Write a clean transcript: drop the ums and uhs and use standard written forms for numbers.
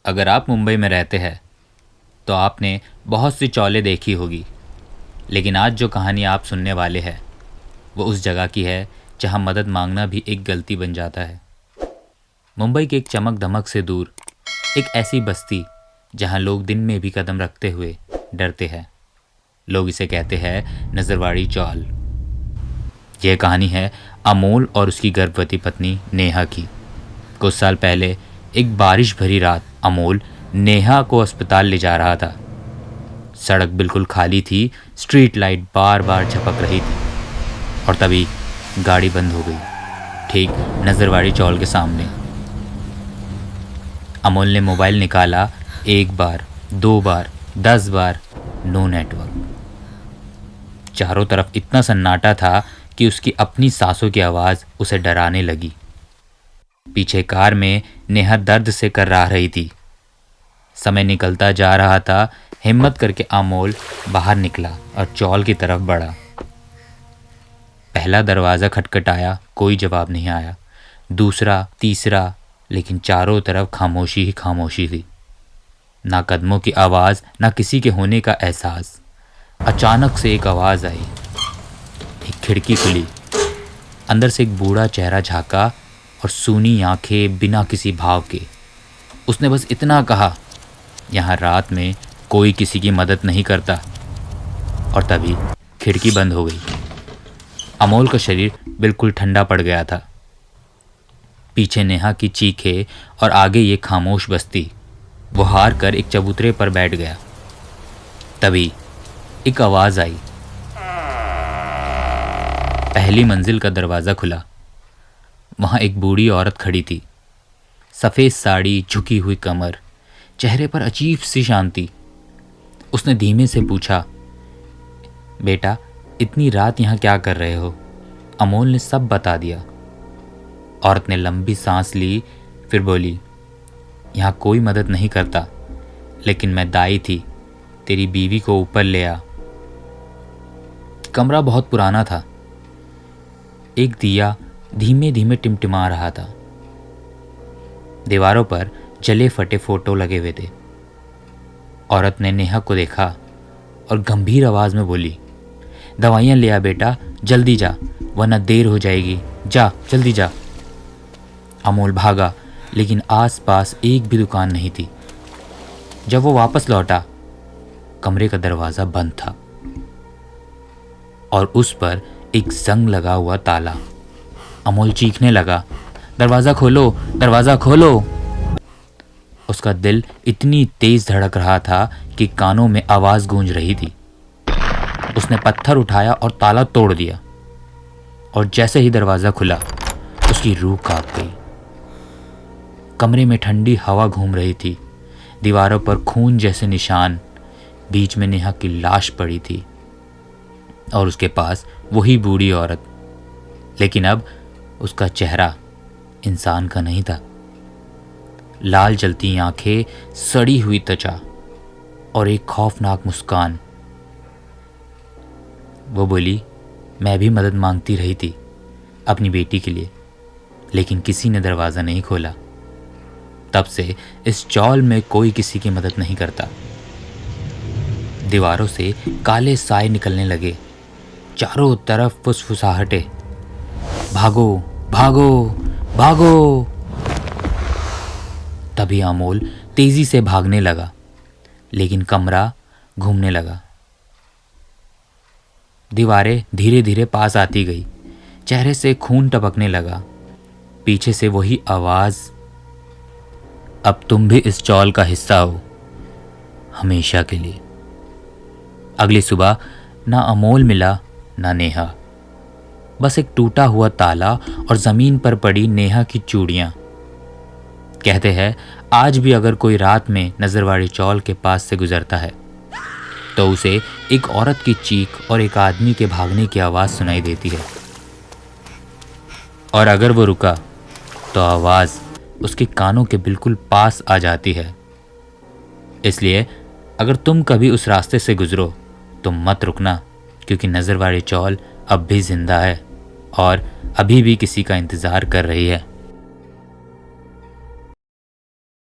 अगर आप मुंबई में रहते हैं तो आपने बहुत सी चौलें देखी होगी, लेकिन आज जो कहानी आप सुनने वाले हैं वो उस जगह की है जहां मदद मांगना भी एक गलती बन जाता है। मुंबई के एक चमक धमक से दूर एक ऐसी बस्ती जहां लोग दिन में भी कदम रखते हुए डरते हैं। लोग इसे कहते हैं नजरवाड़ी चौल। यह कहानी है अमोल और उसकी गर्भवती पत्नी नेहा की। कुछ साल पहले एक बारिश भरी रात अमोल नेहा को अस्पताल ले जा रहा था। सड़क बिल्कुल खाली थी, स्ट्रीट लाइट बार बार झपक रही थी और तभी गाड़ी बंद हो गई, ठीक नजरवाड़ी चौल के सामने। अमोल ने मोबाइल निकाला, 1 बार 2 बार 10 बार, नो नेटवर्क। चारों तरफ इतना सन्नाटा था कि उसकी अपनी सांसों की आवाज़ उसे डराने लगी। पीछे कार में नेहा दर्द से कर्रा रही थी। समय निकलता जा रहा था। हिम्मत करके अमोल बाहर निकला और चौल की तरफ बढ़ा। पहला दरवाज़ा खटखटाया, कोई जवाब नहीं आया। दूसरा, तीसरा, लेकिन चारों तरफ खामोशी ही खामोशी थी। ना कदमों की आवाज़, ना किसी के होने का एहसास। अचानक से एक आवाज़ आई। एक खिड़की खुली, अंदर से एक बूढ़ा चेहरा झांका और सूनी आंखें बिना किसी भाव के। उसने बस इतना कहा, यहाँ रात में कोई किसी की मदद नहीं करता। और तभी खिड़की बंद हो गई। अमोल का शरीर बिल्कुल ठंडा पड़ गया था। पीछे नेहा की चीखें और आगे ये खामोश बस्ती। वो हार कर एक चबूतरे पर बैठ गया। तभी एक आवाज़ आई। पहली मंजिल का दरवाज़ा खुला। वहाँ एक बूढ़ी औरत खड़ी थी। सफ़ेद साड़ी, झुकी हुई कमर, चेहरे पर अजीब सी शांति। उसने धीमे से पूछा, बेटा इतनी रात यहाँ क्या कर रहे हो? अमोल ने सब बता दिया। औरत ने लंबी सांस ली, फिर बोली, यहाँ कोई मदद नहीं करता, लेकिन मैं दाई थी, तेरी बीवी को ऊपर ले आ। कमरा बहुत पुराना था। एक दिया धीमे धीमे टिमटिमा रहा था। दीवारों पर जले फटे फोटो लगे हुए थे। औरत ने नेहा को देखा और गंभीर आवाज में बोली, दवाइयाँ ले आ बेटा, जल्दी जा, वरना देर हो जाएगी, जा जल्दी जा। अमोल भागा, लेकिन आसपास एक भी दुकान नहीं थी। जब वो वापस लौटा, कमरे का दरवाज़ा बंद था और उस पर एक जंग लगा हुआ ताला। अमोल चीखने लगा, दरवाज़ा खोलो, दरवाज़ा खोलो। उसका दिल इतनी तेज धड़क रहा था कि कानों में आवाज़ गूंज रही थी। उसने पत्थर उठाया और ताला तोड़ दिया, और जैसे ही दरवाज़ा खुला उसकी रूह कांप गई। कमरे में ठंडी हवा घूम रही थी। दीवारों पर खून जैसे निशान। बीच में नेहा की लाश पड़ी थी और उसके पास वही बूढ़ी औरत, लेकिन अब उसका चेहरा इंसान का नहीं था। लाल जलती आंखें, सड़ी हुई त्वचा और एक खौफनाक मुस्कान। वो बोली, मैं भी मदद मांगती रही थी अपनी बेटी के लिए, लेकिन किसी ने दरवाज़ा नहीं खोला। तब से इस चौल में कोई किसी की मदद नहीं करता। दीवारों से काले साए निकलने लगे। चारों तरफ फुसफुसाहटें, भागो भागो भागो। तभी अमोल तेजी से भागने लगा, लेकिन कमरा घूमने लगा। दीवारें धीरे धीरे पास आती गई। चेहरे से खून टपकने लगा। पीछे से वही आवाज, अब तुम भी इस चौल का हिस्सा हो, हमेशा के लिए। अगली सुबह ना अमोल मिला, ना नेहा। बस एक टूटा हुआ ताला और ज़मीन पर पड़ी नेहा की चूड़ियाँ। कहते हैं आज भी अगर कोई रात में नजरवाड़ी चौल के पास से गुजरता है तो उसे एक औरत की चीख और एक आदमी के भागने की आवाज़ सुनाई देती है, और अगर वो रुका तो आवाज़ उसके कानों के बिल्कुल पास आ जाती है। इसलिए अगर तुम कभी उस रास्ते से गुजरो तो मत रुकना, क्योंकि नजरवाड़ी चौल अब भी जिंदा है और अभी भी किसी का इंतज़ार कर रही है।